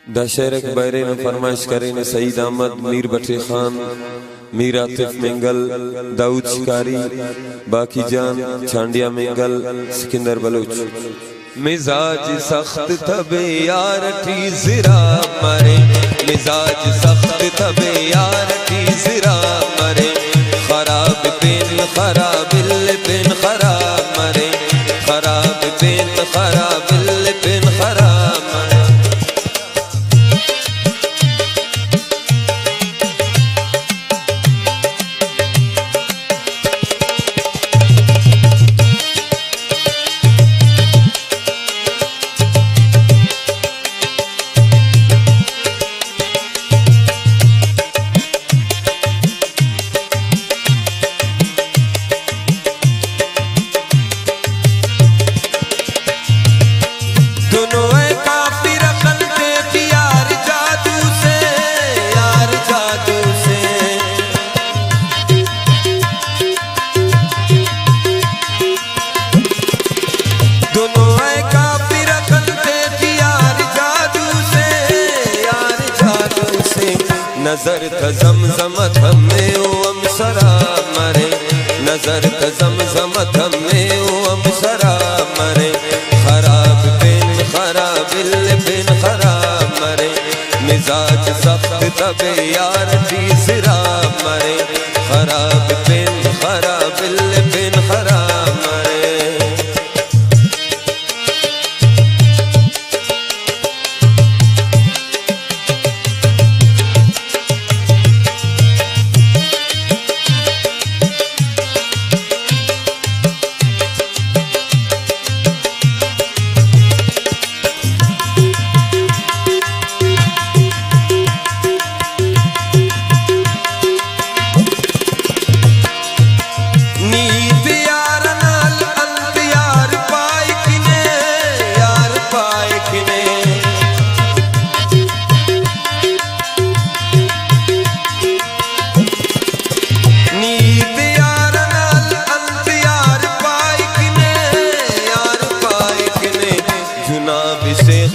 दशहरक बैरे में फरमाइश करें सईद अहमद, मीर बटे खान, मीर आतिफ मेंगल, दाऊद शिकारी, बाकी जान, छांडिया मेंगल, सिकंदर बलोच। मिजाज सख्त तबे यार टी ज़रा मरे, मिजाज सख्त तबे यार टी ज़रा मरे, खराब बिन खराबिल बिन खराब मरे, खराब बिन खराबिल बिन खराब मरे। नजर तजमजम थमे ओम सरा मरे, नजर तजमजम थमे ओम सरा मरे, खराब बिन खराबिल बिन खराब मरे, मिजाज सख्त तबे यार टी ज़रा मरे, खराब बिन खराबिल बिन खराब मरे।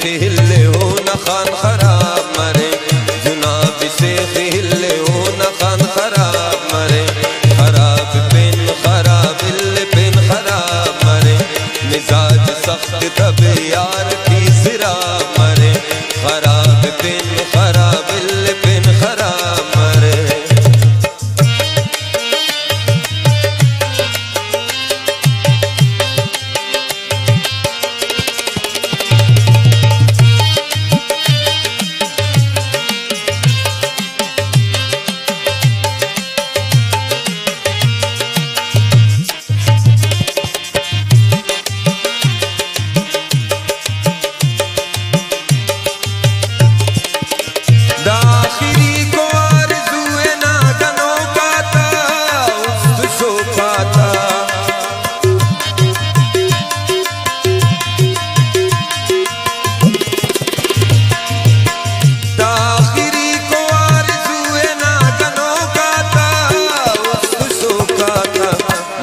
हिले हो न खान खराब मरे, जुनाब से हिले हो न खान खराब मरे, खराब बिन खराबिल बिन खराब मरे, मिजाज सख्त तबे यार टी ज़रा मरे, खराब बिन खराबिल बिन खराब मरे।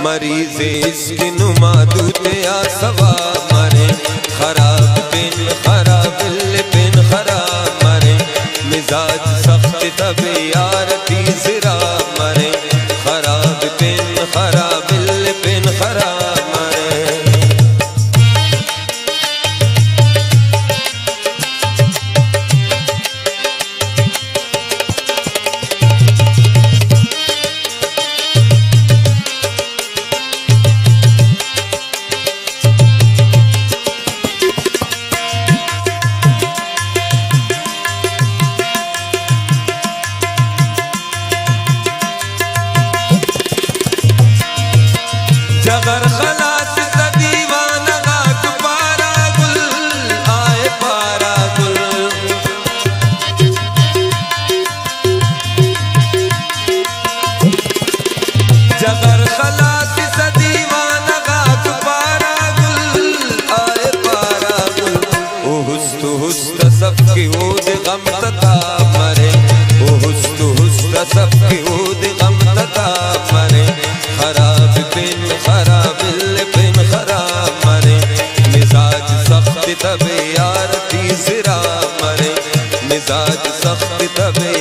मरीज़ इश्क़ नुमादूते आसवा मरे, खराब बिन खराबिल बिन खराब मरे, मिजाज सख्त तबे यार टी ज़रा मरे, खराब बिन खराबिल बिन खराब मरे। जगर खलास दीवाना गाक पारा गुल आए पारा गुल, जगर खलास दीवाना गाक पारा गुल आए पारा गुल, ओ हुस्त हुस्त सबकी ऊद गम तता मरे, ओ हुस्त हुस्त सबकी ऊद गम तता मरे, खराब बिन खराबिल बिन खराब मरे, मिजाज सख्त तबे यार टी ज़रा मरे, कभी